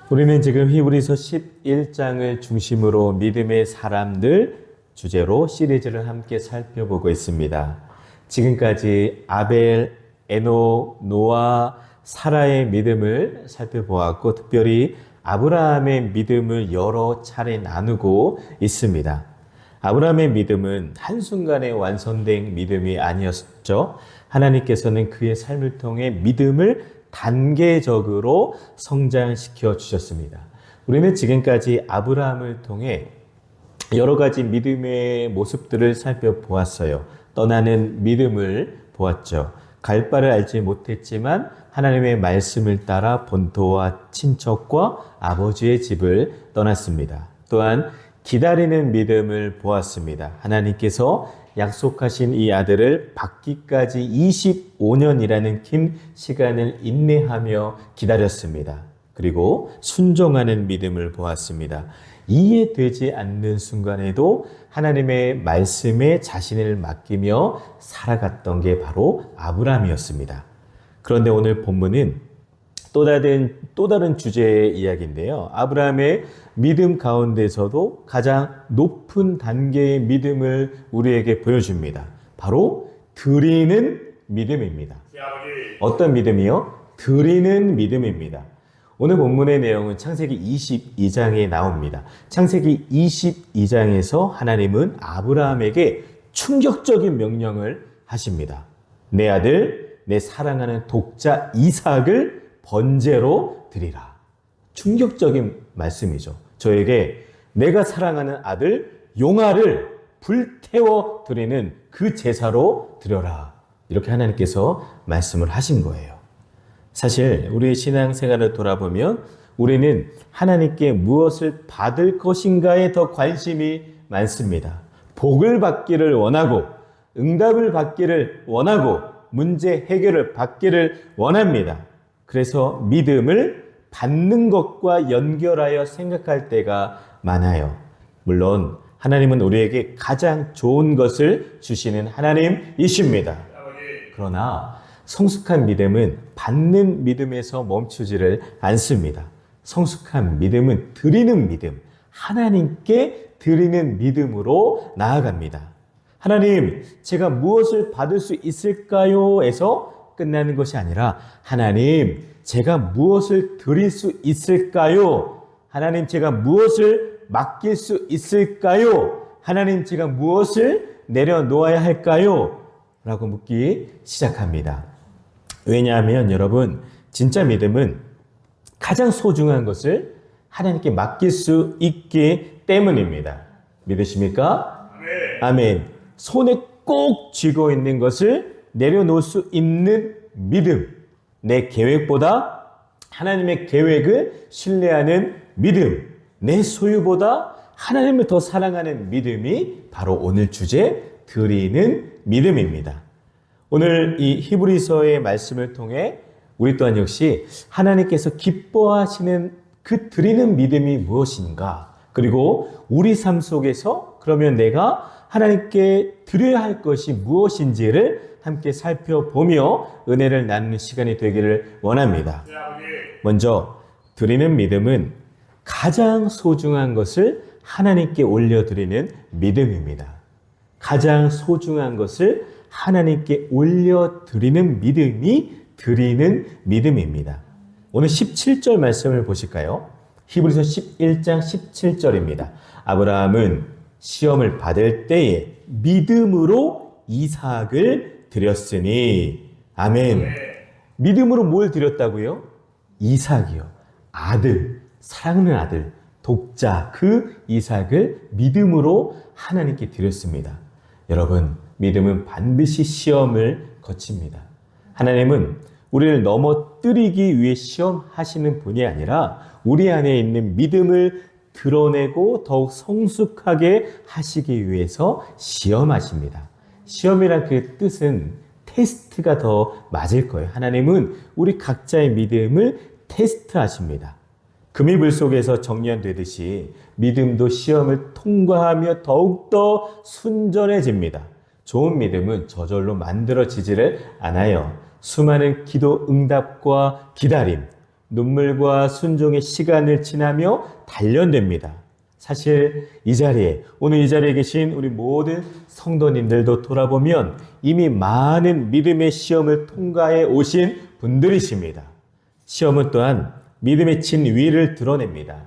우리는 지금 히브리서 11장을 중심으로 믿음의 사람들 주제로 시리즈를 함께 살펴보고 있습니다. 지금까지 아벨, 에녹, 노아, 사라의 믿음을 살펴보았고 특별히 아브라함의 믿음을 여러 차례 나누고 있습니다. 아브라함의 믿음은 한순간에 완성된 믿음이 아니었죠. 하나님께서는 그의 삶을 통해 믿음을 단계적으로 성장시켜 주셨습니다. 우리는 지금까지 아브라함을 통해 여러 가지 믿음의 모습들을 살펴보았어요. 떠나는 믿음을 보았죠. 갈 바를 알지 못했지만 하나님의 말씀을 따라 본토와 친척과 아버지의 집을 떠났습니다. 또한 기다리는 믿음을 보았습니다. 하나님께서 약속하신 이 아들을 받기까지 25년이라는 긴 시간을 인내하며 기다렸습니다. 그리고 순종하는 믿음을 보았습니다. 이해되지 않는 순간에도 하나님의 말씀에 자신을 맡기며 살아갔던 게 바로 아브라함이었습니다. 그런데 오늘 본문은 또 다른 주제의 이야기인데요. 아브라함의 믿음 가운데서도 가장 높은 단계의 믿음을 우리에게 보여줍니다. 바로 드리는 믿음입니다. 어떤 믿음이요? 드리는 믿음입니다. 오늘 본문의 내용은 창세기 22장에 나옵니다. 창세기 22장에서 하나님은 아브라함에게 충격적인 명령을 하십니다. 내 아들, 내 사랑하는 독자 이삭을 번제로 드리라. 충격적인 말씀이죠. 저에게 내가 사랑하는 아들 용아를 불태워 드리는 그 제사로 드려라. 이렇게 하나님께서 말씀을 하신 거예요. 사실 우리의 신앙생활을 돌아보면 우리는 하나님께 무엇을 받을 것인가에 더 관심이 많습니다. 복을 받기를 원하고 응답을 받기를 원하고 문제 해결을 받기를 원합니다. 그래서 믿음을 받는 것과 연결하여 생각할 때가 많아요. 물론 하나님은 우리에게 가장 좋은 것을 주시는 하나님이십니다. 그러나 성숙한 믿음은 받는 믿음에서 멈추지를 않습니다. 성숙한 믿음은 드리는 믿음, 하나님께 드리는 믿음으로 나아갑니다. 하나님, 제가 무엇을 받을 수 있을까요? 에서 끝나는 것이 아니라 하나님, 제가 무엇을 드릴 수 있을까요? 하나님, 제가 무엇을 맡길 수 있을까요? 하나님, 제가 무엇을 내려놓아야 할까요? 라고 묻기 시작합니다. 왜냐하면 여러분, 진짜 믿음은 가장 소중한 것을 하나님께 맡길 수 있기 때문입니다. 믿으십니까? 아멘. 손에 꼭 쥐고 있는 것을 내려놓을 수 있는 믿음. 내 계획보다 하나님의 계획을 신뢰하는 믿음. 내 소유보다 하나님을 더 사랑하는 믿음이 바로 오늘 주제 드리는 믿음입니다. 오늘 이 히브리서의 말씀을 통해 우리 또한 역시 하나님께서 기뻐하시는 그 드리는 믿음이 무엇인가? 그리고 우리 삶 속에서 그러면 내가 하나님께 드려야 할 것이 무엇인지를 함께 살펴보며 은혜를 나누는 시간이 되기를 원합니다. 먼저 드리는 믿음은 가장 소중한 것을 하나님께 올려드리는 믿음입니다. 가장 소중한 것을 하나님께 올려드리는 믿음이 드리는 믿음입니다. 오늘 17절 말씀을 보실까요? 히브리서 11장 17절입니다. 아브라함은 시험을 받을 때에 믿음으로 이삭을 드렸으니 아멘. 믿음으로 뭘 드렸다고요? 이삭이요. 아들, 사랑하는 아들, 독자 그 이삭을 믿음으로 하나님께 드렸습니다. 여러분, 믿음은 반드시 시험을 거칩니다. 하나님은 우리를 넘어뜨리기 위해 시험하시는 분이 아니라 우리 안에 있는 믿음을 드러내고 더욱 성숙하게 하시기 위해서 시험하십니다. 시험이란 그 뜻은 테스트가 더 맞을 거예요. 하나님은 우리 각자의 믿음을 테스트하십니다. 금이불 속에서 정련되듯이 믿음도 시험을 통과하며 더욱더 순전해집니다. 좋은 믿음은 저절로 만들어지지를 않아요. 수많은 기도 응답과 기다림, 눈물과 순종의 시간을 지나며 단련됩니다. 사실 오늘 이 자리에 계신 우리 모든 성도님들도 돌아보면 이미 많은 믿음의 시험을 통과해 오신 분들이십니다. 시험은 또한 믿음의 진위를 드러냅니다.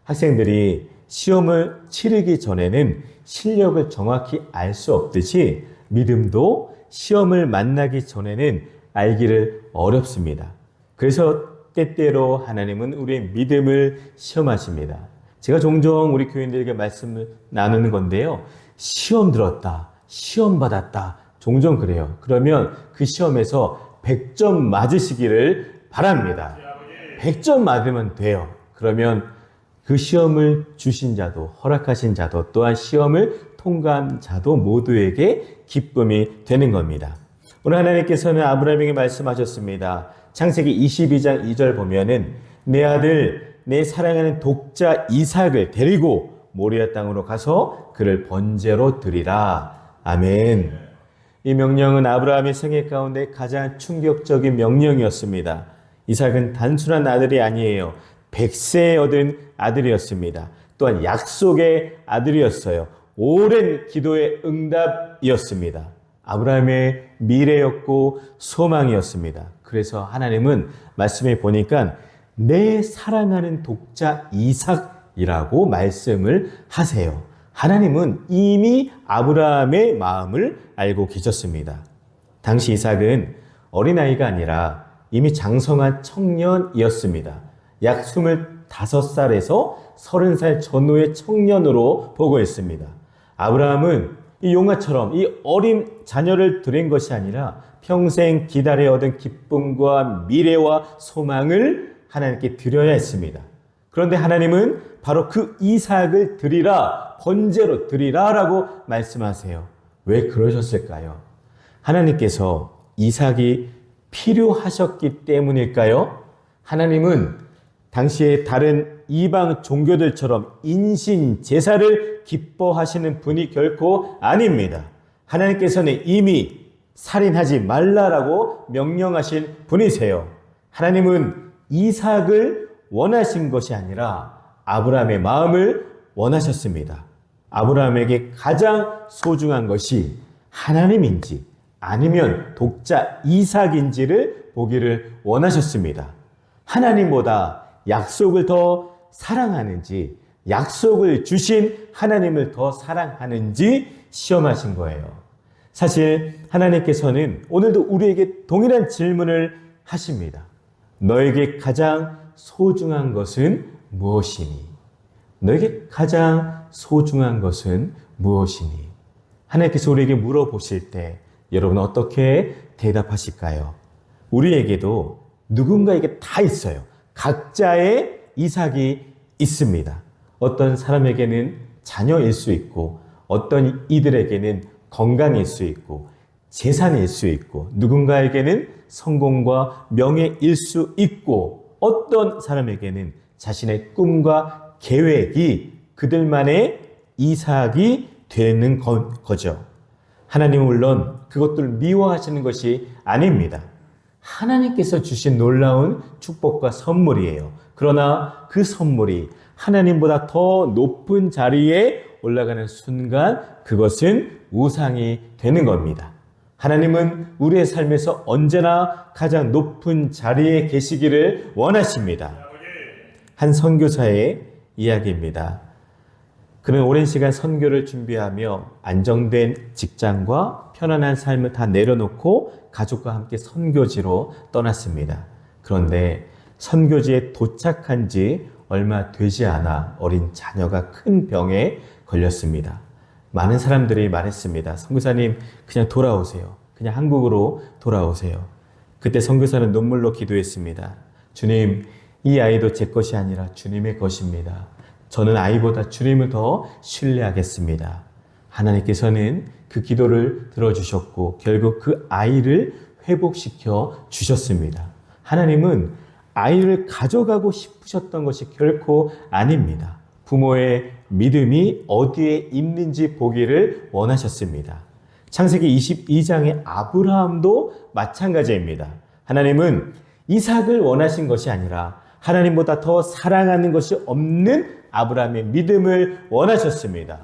학생들이 시험을 치르기 전에는 실력을 정확히 알 수 없듯이 믿음도 시험을 만나기 전에는 알기를 어렵습니다. 그래서 때때로 하나님은 우리의 믿음을 시험하십니다. 제가 종종 우리 교인들에게 말씀을 나누는 건데요. 시험 들었다, 시험 받았다, 종종 그래요. 그러면 그 시험에서 100점 맞으시기를 바랍니다. 100점 맞으면 돼요. 그러면 그 시험을 주신 자도, 허락하신 자도, 또한 시험을 통과한 자도 모두에게 기쁨이 되는 겁니다. 오늘 하나님께서는 아브라함에게 말씀하셨습니다. 창세기 22장 2절 보면은 내 아들, 내 사랑하는 독자 이삭을 데리고 모리아 땅으로 가서 그를 번제로 드리라. 아멘. 이 명령은 아브라함의 생애 가운데 가장 충격적인 명령이었습니다. 이삭은 단순한 아들이 아니에요. 100세에 얻은 아들이었습니다. 또한 약속의 아들이었어요. 오랜 기도의 응답이었습니다. 아브라함의 미래였고 소망이었습니다. 그래서 하나님은 말씀에 보니까 내 사랑하는 독자 이삭이라고 말씀을 하세요. 하나님은 이미 아브라함의 마음을 알고 계셨습니다. 당시 이삭은 어린아이가 아니라 이미 장성한 청년이었습니다. 약 25살에서 30살 전후의 청년으로 보고했습니다. 아브라함은 이 용아처럼 이 어린 자녀를 드린 것이 아니라 평생 기다려 얻은 기쁨과 미래와 소망을 하나님께 드려야 했습니다. 그런데 하나님은 바로 그 이삭을 드리라, 번제로 드리라 라고 말씀하세요. 왜 그러셨을까요? 하나님께서 이삭이 필요하셨기 때문일까요? 하나님은 당시에 다른 이방 종교들처럼 인신 제사를 기뻐하시는 분이 결코 아닙니다. 하나님께서는 이미 살인하지 말라라고 명령하신 분이세요. 하나님은 이삭을 원하신 것이 아니라 아브라함의 마음을 원하셨습니다. 아브라함에게 가장 소중한 것이 하나님인지 아니면 독자 이삭인지를 보기를 원하셨습니다. 하나님보다 약속을 더 사랑하는지, 약속을 주신 하나님을 더 사랑하는지 시험하신 거예요. 사실 하나님께서는 오늘도 우리에게 동일한 질문을 하십니다. 너에게 가장 소중한 것은 무엇이니? 너에게 가장 소중한 것은 무엇이니? 하나님께서 우리에게 물어보실 때 여러분은 어떻게 대답하실까요? 우리에게도 누군가에게 다 있어요. 각자의 이삭이 있습니다. 어떤 사람에게는 자녀일 수 있고, 어떤 이들에게는 건강일 수 있고, 재산일 수 있고, 누군가에게는 성공과 명예일 수 있고, 어떤 사람에게는 자신의 꿈과 계획이 그들만의 이삭이 되는 거죠. 하나님은 물론 그것들을 미워하시는 것이 아닙니다. 하나님께서 주신 놀라운 축복과 선물이에요. 그러나 그 선물이 하나님보다 더 높은 자리에 올라가는 순간 그것은 우상이 되는 겁니다. 하나님은 우리의 삶에서 언제나 가장 높은 자리에 계시기를 원하십니다. 한 선교사의 이야기입니다. 그는 오랜 시간 선교를 준비하며 안정된 직장과 편안한 삶을 다 내려놓고 가족과 함께 선교지로 떠났습니다. 그런데 선교지에 도착한 지 얼마 되지 않아 어린 자녀가 큰 병에 걸렸습니다. 많은 사람들이 말했습니다. 선교사님, 그냥 돌아오세요. 그냥 한국으로 돌아오세요. 그때 선교사는 눈물로 기도했습니다. 주님, 이 아이도 제 것이 아니라 주님의 것입니다. 저는 아이보다 주님을 더 신뢰하겠습니다. 하나님께서는 그 기도를 들어주셨고 결국 그 아이를 회복시켜 주셨습니다. 하나님은 아이를 가져가고 싶으셨던 것이 결코 아닙니다. 부모의 믿음이 어디에 있는지 보기를 원하셨습니다. 창세기 22장의 아브라함도 마찬가지입니다. 하나님은 이삭을 원하신 것이 아니라 하나님보다 더 사랑하는 것이 없는 아브라함의 믿음을 원하셨습니다.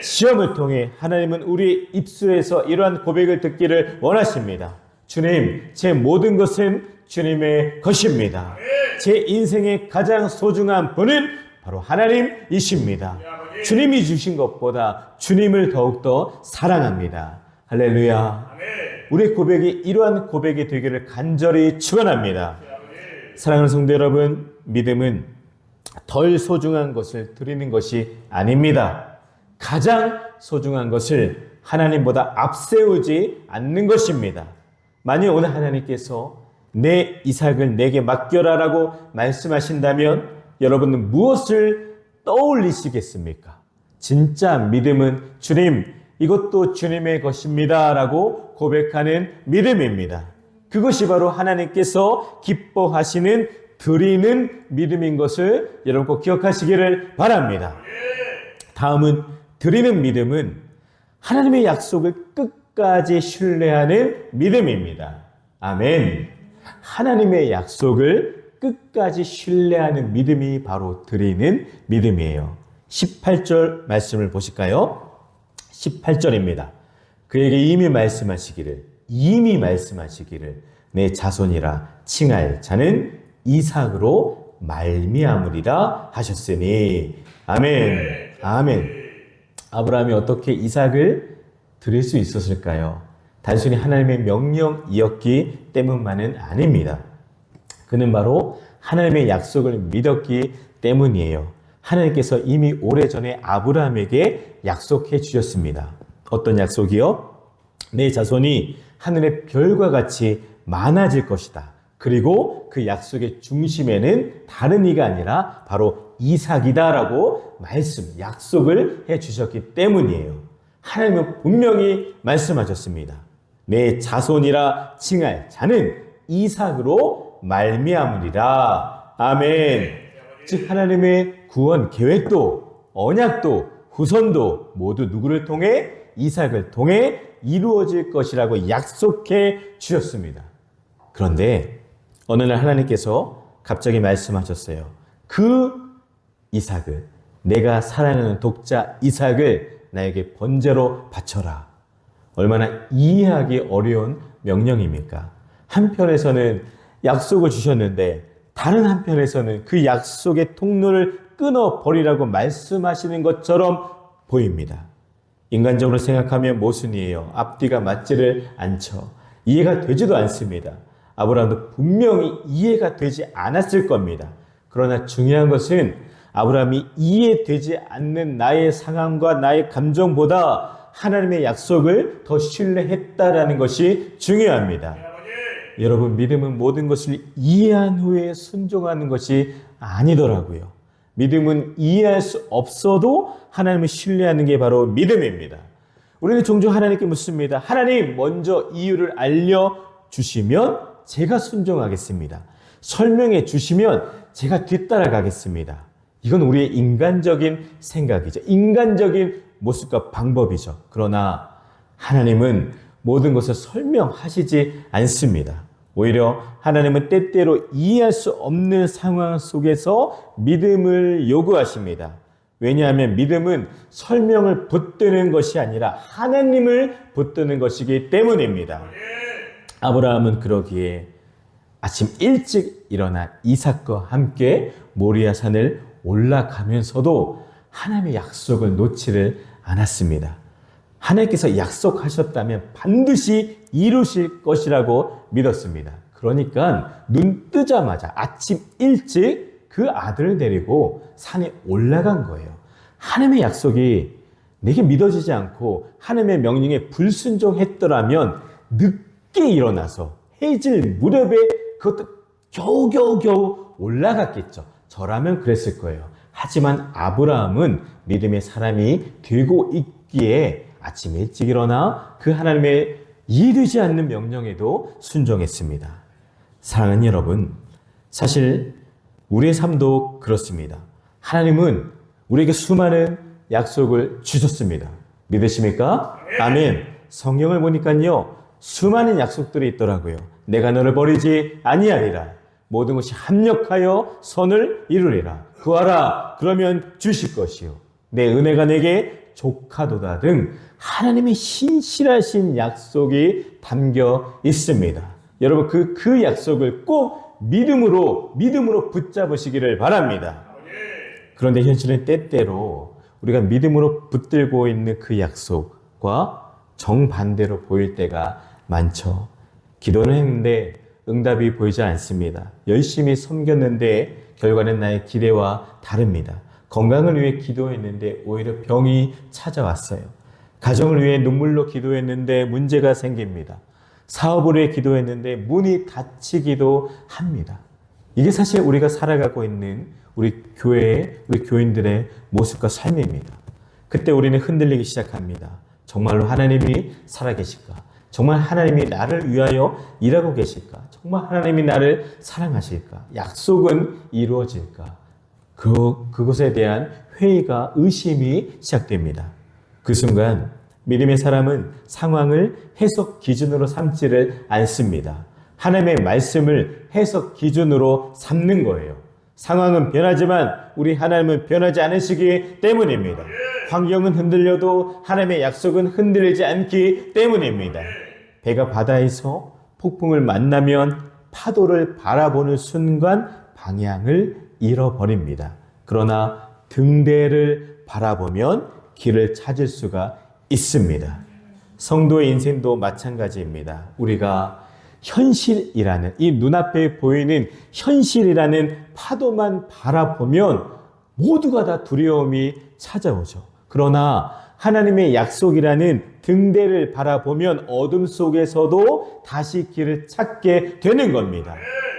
시험을 통해 하나님은 우리 입술에서 이러한 고백을 듣기를 원하십니다. 주님, 제 모든 것은 주님의 것입니다. 제 인생의 가장 소중한 분은 바로 하나님이십니다. 주님이 주신 것보다 주님을 더욱더 사랑합니다. 할렐루야. 우리의 고백이 이러한 고백이 되기를 간절히 축원합니다. 사랑하는 성도 여러분, 믿음은 덜 소중한 것을 드리는 것이 아닙니다. 가장 소중한 것을 하나님보다 앞세우지 않는 것입니다. 만약 오늘 하나님께서 내 이삭을 내게 맡겨라라고 말씀하신다면 여러분은 무엇을 떠올리시겠습니까? 진짜 믿음은 주님, 이것도 주님의 것입니다 라고 고백하는 믿음입니다. 그것이 바로 하나님께서 기뻐하시는 드리는 믿음인 것을 여러분 꼭 기억하시기를 바랍니다. 다음은 드리는 믿음은 하나님의 약속을 끝까지 신뢰하는 믿음입니다. 아멘. 하나님의 약속을 끝까지 신뢰하는 믿음이 바로 드리는 믿음이에요. 18절 말씀을 보실까요? 18절입니다. 그에게 이미 말씀하시기를 내 자손이라 칭할 자는 이삭으로 말미암으리라 하셨으니. 아멘. 아멘. 아브라함이 어떻게 이삭을 드릴 수 있었을까요? 단순히 하나님의 명령이었기 때문만은 아닙니다. 그는 바로 하나님의 약속을 믿었기 때문이에요. 하나님께서 이미 오래전에 아브라함에게 약속해 주셨습니다. 어떤 약속이요? 내 자손이 하늘의 별과 같이 많아질 것이다. 그리고 그 약속의 중심에는 다른 이가 아니라 바로 이삭이다라고 약속을 해 주셨기 때문이에요. 하나님은 분명히 말씀하셨습니다. 내 자손이라 칭할 자는 이삭으로 말미암으리라. 아멘. 즉 하나님의 구원 계획도 언약도 후손도 모두 누구를 통해? 이삭을 통해 이루어질 것이라고 약속해 주셨습니다. 그런데 어느 날 하나님께서 갑자기 말씀하셨어요. 그 이삭을, 내가 사랑하는 독자 이삭을 나에게 번제로 바쳐라. 얼마나 이해하기 어려운 명령입니까? 한편에서는 약속을 주셨는데 다른 한편에서는 그 약속의 통로를 끊어버리라고 말씀하시는 것처럼 보입니다. 인간적으로 생각하면 모순이에요. 앞뒤가 맞지를 않죠. 이해가 되지도 않습니다. 아브라함도 분명히 이해가 되지 않았을 겁니다. 그러나 중요한 것은 아브라함이 이해되지 않는 나의 상황과 나의 감정보다 하나님의 약속을 더 신뢰했다라는 것이 중요합니다. 여러분, 믿음은 모든 것을 이해한 후에 순종하는 것이 아니더라고요. 믿음은 이해할 수 없어도 하나님을 신뢰하는 게 바로 믿음입니다. 우리는 종종 하나님께 묻습니다. 하나님, 먼저 이유를 알려주시면 제가 순종하겠습니다. 설명해 주시면 제가 뒤따라가겠습니다. 이건 우리의 인간적인 생각이죠. 인간적인 모습과 방법이죠. 그러나 하나님은 모든 것을 설명하시지 않습니다. 오히려 하나님은 때때로 이해할 수 없는 상황 속에서 믿음을 요구하십니다. 왜냐하면 믿음은 설명을 붙드는 것이 아니라 하나님을 붙드는 것이기 때문입니다. 아브라함은 그러기에 아침 일찍 일어나 이삭과 함께 모리아 산을 올라가면서도 하나님의 약속을 놓지를 않았습니다. 하나님께서 약속하셨다면 반드시 이루실 것이라고 믿었습니다. 그러니까 눈 뜨자마자 아침 일찍 그 아들을 데리고 산에 올라간 거예요. 하나님의 약속이 내게 믿어지지 않고 하나님의 명령에 불순종했더라면 늦게 일어나서 해질 무렵에 그것도 겨우 올라갔겠죠. 저라면 그랬을 거예요. 하지만 아브라함은 믿음의 사람이 되고 있기에 아침 일찍 일어나 그 하나님의 이해되지 않는 명령에도 순종했습니다. 사랑하는 여러분, 사실 우리의 삶도 그렇습니다. 하나님은 우리에게 수많은 약속을 주셨습니다. 믿으십니까? 아멘. 성경을 보니까요, 수많은 약속들이 있더라고요. 내가 너를 버리지 아니하리라. 모든 것이 합력하여 선을 이루리라. 구하라. 그러면 주실 것이요. 내 은혜가 내게 족하도다 등 하나님의 신실하신 약속이 담겨 있습니다. 여러분 그 약속을 꼭 믿음으로 붙잡으시기를 바랍니다. 그런데 현실은 때때로 우리가 믿음으로 붙들고 있는 그 약속과 정반대로 보일 때가 많죠. 기도는 했는데 응답이 보이지 않습니다. 열심히 섬겼는데 결과는 나의 기대와 다릅니다. 건강을 위해 기도했는데 오히려 병이 찾아왔어요. 가정을 위해 눈물로 기도했는데 문제가 생깁니다. 사업을 위해 기도했는데 문이 닫히기도 합니다. 이게 사실 우리가 살아가고 있는 우리 교인들의 모습과 삶입니다. 그때 우리는 흔들리기 시작합니다. 정말로 하나님이 살아계실까? 정말 하나님이 나를 위하여 일하고 계실까? 정말 하나님이 나를 사랑하실까? 약속은 이루어질까? 그것에 대한 회의가 의심이 시작됩니다. 그 순간 믿음의 사람은 상황을 해석 기준으로 삼지를 않습니다. 하나님의 말씀을 해석 기준으로 삼는 거예요. 상황은 변하지만 우리 하나님은 변하지 않으시기 때문입니다. 환경은 흔들려도 하나님의 약속은 흔들리지 않기 때문입니다. 배가 바다에서 폭풍을 만나면 파도를 바라보는 순간 방향을 잃어버립니다. 그러나 등대를 바라보면 길을 찾을 수가 있습니다. 성도의 인생도 마찬가지입니다. 우리가 현실이라는 이 눈앞에 보이는 현실이라는 파도만 바라보면 모두가 다 두려움이 찾아오죠. 그러나 하나님의 약속이라는 등대를 바라보면 어둠 속에서도 다시 길을 찾게 되는 겁니다.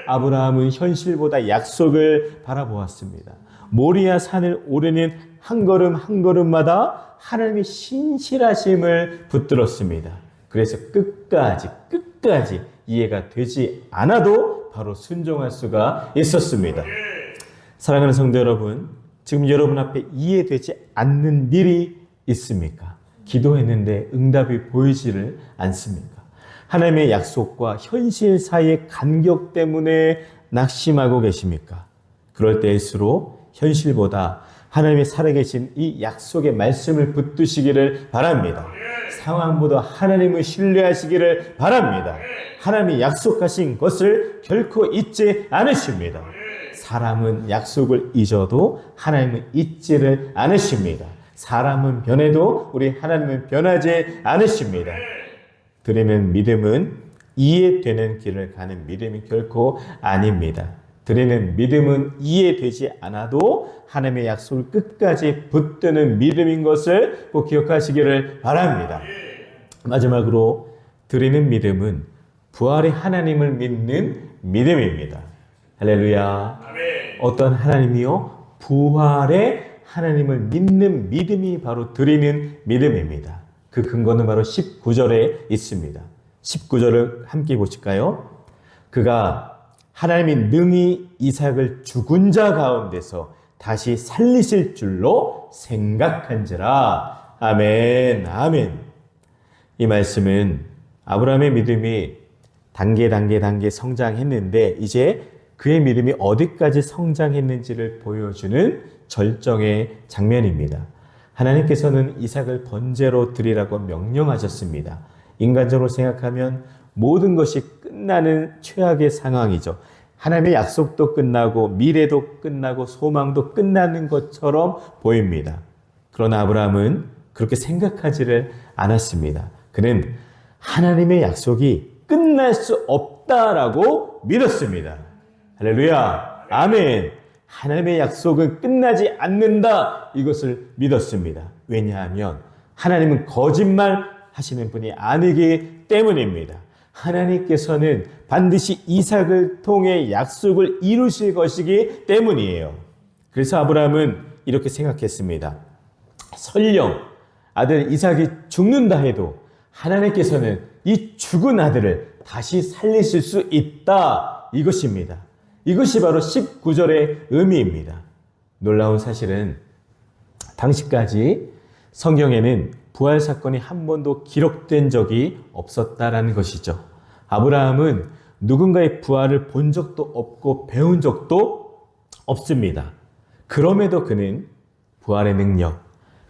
아브라함은 현실보다 약속을 바라보았습니다. 모리아 산을 오르는 한 걸음 한 걸음마다 하나님의 신실하심을 붙들었습니다. 그래서 끝까지 이해가 되지 않아도 바로 순종할 수가 있었습니다. 사랑하는 성도 여러분, 지금 여러분 앞에 이해되지 않는 일이 있습니까? 기도했는데 응답이 보이지를 않습니까? 하나님의 약속과 현실 사이의 간격 때문에 낙심하고 계십니까? 그럴 때일수록 현실보다 하나님의 살아계신 이 약속의 말씀을 붙드시기를 바랍니다. 상황보다 하나님을 신뢰하시기를 바랍니다. 하나님이 약속하신 것을 결코 잊지 않으십니다. 사람은 약속을 잊어도 하나님은 잊지를 않으십니다. 사람은 변해도 우리 하나님은 변하지 않으십니다. 드리는 믿음은 이해되는 길을 가는 믿음이 결코 아닙니다. 드리는 믿음은 이해되지 않아도 하나님의 약속을 끝까지 붙드는 믿음인 것을 꼭 기억하시기를 바랍니다. 마지막으로 드리는 믿음은 부활의 하나님을 믿는 믿음입니다. 할렐루야. 어떤 하나님이요? 부활의 하나님을 믿는 믿음이 바로 드리는 믿음입니다. 그 근거는 바로 19절에 있습니다. 19절을 함께 보실까요? 그가 하나님이 능히 이삭을 죽은 자 가운데서 다시 살리실 줄로 생각한지라. 아멘, 아멘. 이 말씀은 아브라함의 믿음이 단계 성장했는데 이제 그의 믿음이 어디까지 성장했는지를 보여주는 절정의 장면입니다. 하나님께서는 이삭을 번제로 드리라고 명령하셨습니다. 인간적으로 생각하면 모든 것이 끝나는 최악의 상황이죠. 하나님의 약속도 끝나고 미래도 끝나고 소망도 끝나는 것처럼 보입니다. 그러나 아브라함은 그렇게 생각하지를 않았습니다. 그는 하나님의 약속이 끝날 수 없다라고 믿었습니다. 할렐루야. 아멘. 하나님의 약속은 끝나지 않는다. 이것을 믿었습니다. 왜냐하면 하나님은 거짓말 하시는 분이 아니기 때문입니다. 하나님께서는 반드시 이삭을 통해 약속을 이루실 것이기 때문이에요. 그래서 아브라함은 이렇게 생각했습니다. 설령 아들 이삭이 죽는다 해도 하나님께서는 이 죽은 아들을 다시 살리실 수 있다. 이것입니다. 이것이 바로 19절의 의미입니다. 놀라운 사실은 당시까지 성경에는 부활 사건이 한 번도 기록된 적이 없었다라는 것이죠. 아브라함은 누군가의 부활을 본 적도 없고 배운 적도 없습니다. 그럼에도 그는 부활의 능력,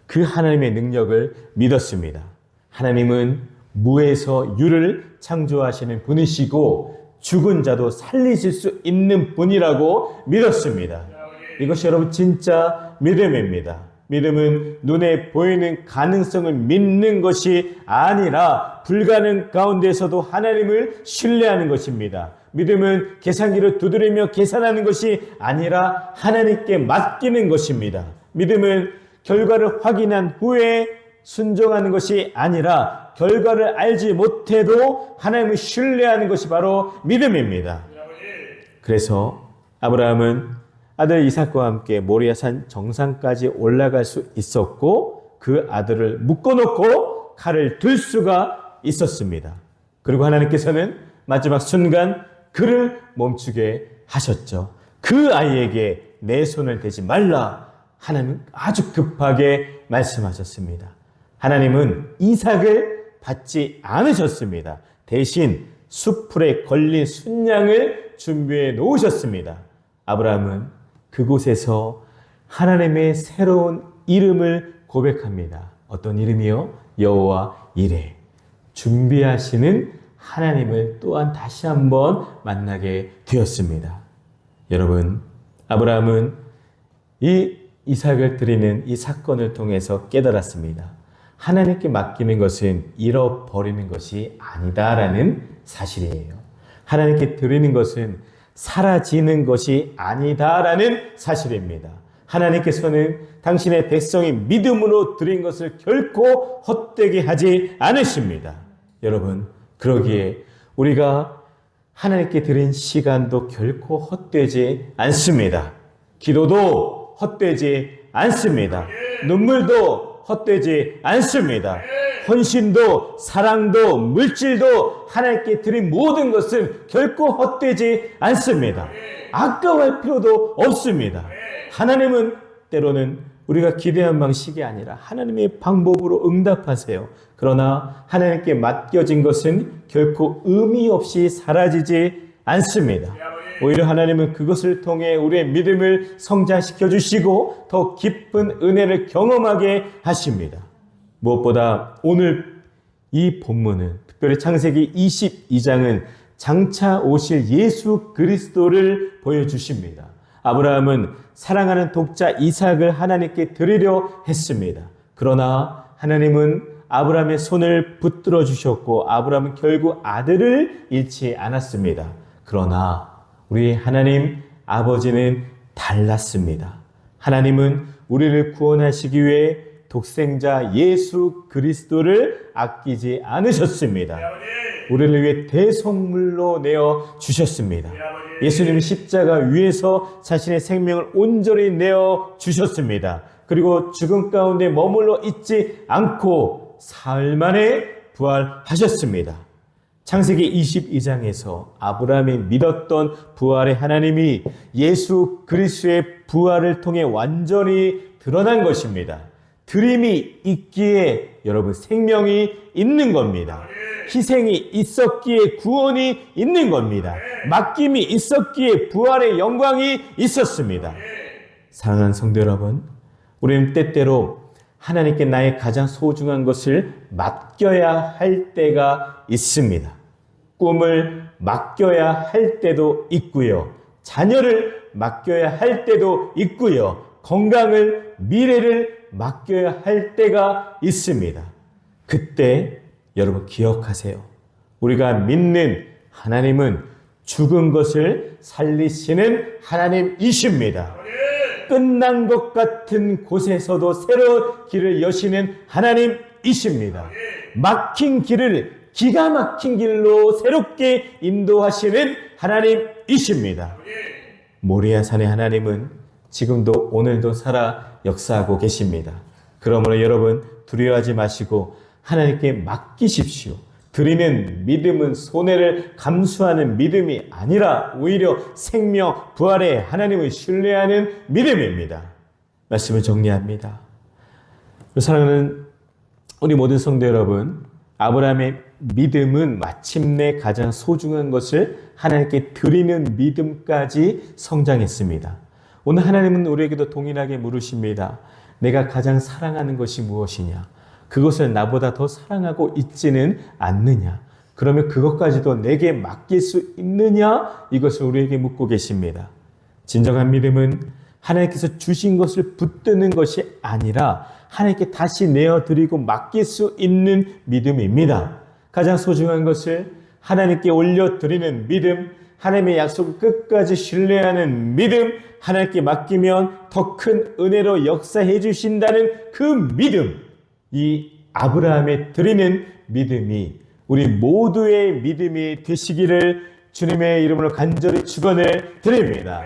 그 하나님의 능력을 믿었습니다. 하나님은 무에서 유를 창조하시는 분이시고 죽은 자도 살리실 수 있는 분이라고 믿었습니다. 이것이 여러분 진짜 믿음입니다. 믿음은 눈에 보이는 가능성을 믿는 것이 아니라 불가능 가운데서도 하나님을 신뢰하는 것입니다. 믿음은 계산기를 두드리며 계산하는 것이 아니라 하나님께 맡기는 것입니다. 믿음은 결과를 확인한 후에 순종하는 것이 아니라 결과를 알지 못해도 하나님을 신뢰하는 것이 바로 믿음입니다. 그래서 아브라함은 아들 이삭과 함께 모리아산 정상까지 올라갈 수 있었고 그 아들을 묶어놓고 칼을 들 수가 있었습니다. 그리고 하나님께서는 마지막 순간 그를 멈추게 하셨죠. 그 아이에게 내 손을 대지 말라. 하나님은 아주 급하게 말씀하셨습니다. 하나님은 이삭을 받지 않으셨습니다. 대신 숫풀에 걸린 순양을 준비해 놓으셨습니다. 아브라함은 그곳에서 하나님의 새로운 이름을 고백합니다. 어떤 이름이요? 여호와 이레. 준비하시는 하나님을 또한 다시 한번 만나게 되었습니다. 여러분, 아브라함은 이 이삭을 드리는 이 사건을 통해서 깨달았습니다. 하나님께 맡기는 것은 잃어버리는 것이 아니다라는 사실이에요. 하나님께 드리는 것은 사라지는 것이 아니다라는 사실입니다. 하나님께서는 당신의 백성이 믿음으로 드린 것을 결코 헛되게 하지 않으십니다. 여러분, 그러기에 우리가 하나님께 드린 시간도 결코 헛되지 않습니다. 기도도 헛되지 않습니다. 눈물도 헛되지 않습니다. 헌신도 사랑도 물질도 하나님께 드린 모든 것은 결코 헛되지 않습니다. 아까워할 필요도 없습니다. 하나님은 때로는 우리가 기대한 방식이 아니라 하나님의 방법으로 응답하세요. 그러나 하나님께 맡겨진 것은 결코 의미 없이 사라지지 않습니다. 오히려 하나님은 그것을 통해 우리의 믿음을 성장시켜 주시고 더 깊은 은혜를 경험하게 하십니다. 무엇보다 오늘 이 본문은 특별히 창세기 22장은 장차 오실 예수 그리스도를 보여주십니다. 아브라함은 사랑하는 독자 이삭을 하나님께 드리려 했습니다. 그러나 하나님은 아브라함의 손을 붙들어 주셨고 아브라함은 결국 아들을 잃지 않았습니다. 그러나 우리 하나님 아버지는 달랐습니다. 하나님은 우리를 구원하시기 위해 독생자 예수 그리스도를 아끼지 않으셨습니다. 우리를 위해 대속물로 내어 주셨습니다. 예수님은 십자가 위에서 자신의 생명을 온전히 내어 주셨습니다. 그리고 죽음 가운데 머물러 있지 않고 사흘 만에 부활하셨습니다. 창세기 22장에서 아브라함이 믿었던 부활의 하나님이 예수 그리스도의 부활을 통해 완전히 드러난 것입니다. 드림이 있기에 여러분 생명이 있는 겁니다. 희생이 있었기에 구원이 있는 겁니다. 맡김이 있었기에 부활의 영광이 있었습니다. 사랑하는 성도 여러분, 우리는 때때로 하나님께 나의 가장 소중한 것을 맡겨야 할 때가 있습니다. 꿈을 맡겨야 할 때도 있고요. 자녀를 맡겨야 할 때도 있고요. 건강을, 미래를 맡겨야 할 때가 있습니다. 그때 여러분 기억하세요. 우리가 믿는 하나님은 죽은 것을 살리시는 하나님이십니다. 끝난 것 같은 곳에서도 새로운 길을 여시는 하나님이십니다. 막힌 길을 기가 막힌 길로 새롭게 인도하시는 하나님이십니다. 모리아산의 하나님은 지금도 오늘도 살아 역사하고 계십니다. 그러므로 여러분 두려워하지 마시고 하나님께 맡기십시오. 드리는 믿음은 손해를 감수하는 믿음이 아니라 오히려 생명, 부활의 하나님을 신뢰하는 믿음입니다. 말씀을 정리합니다. 사랑하는 우리 모든 성도 여러분, 아브라함의 믿음은 마침내 가장 소중한 것을 하나님께 드리는 믿음까지 성장했습니다. 오늘 하나님은 우리에게도 동일하게 물으십니다. 내가 가장 사랑하는 것이 무엇이냐? 그것을 나보다 더 사랑하고 있지는 않느냐? 그러면 그것까지도 내게 맡길 수 있느냐? 이것을 우리에게 묻고 계십니다. 진정한 믿음은 하나님께서 주신 것을 붙드는 것이 아니라 하나님께 다시 내어드리고 맡길 수 있는 믿음입니다. 가장 소중한 것을 하나님께 올려드리는 믿음, 하나님의 약속을 끝까지 신뢰하는 믿음, 하나님께 맡기면 더 큰 은혜로 역사해 주신다는 그 믿음, 이 아브라함에 드리는 믿음이 우리 모두의 믿음이 되시기를 주님의 이름으로 간절히 축원을 드립니다.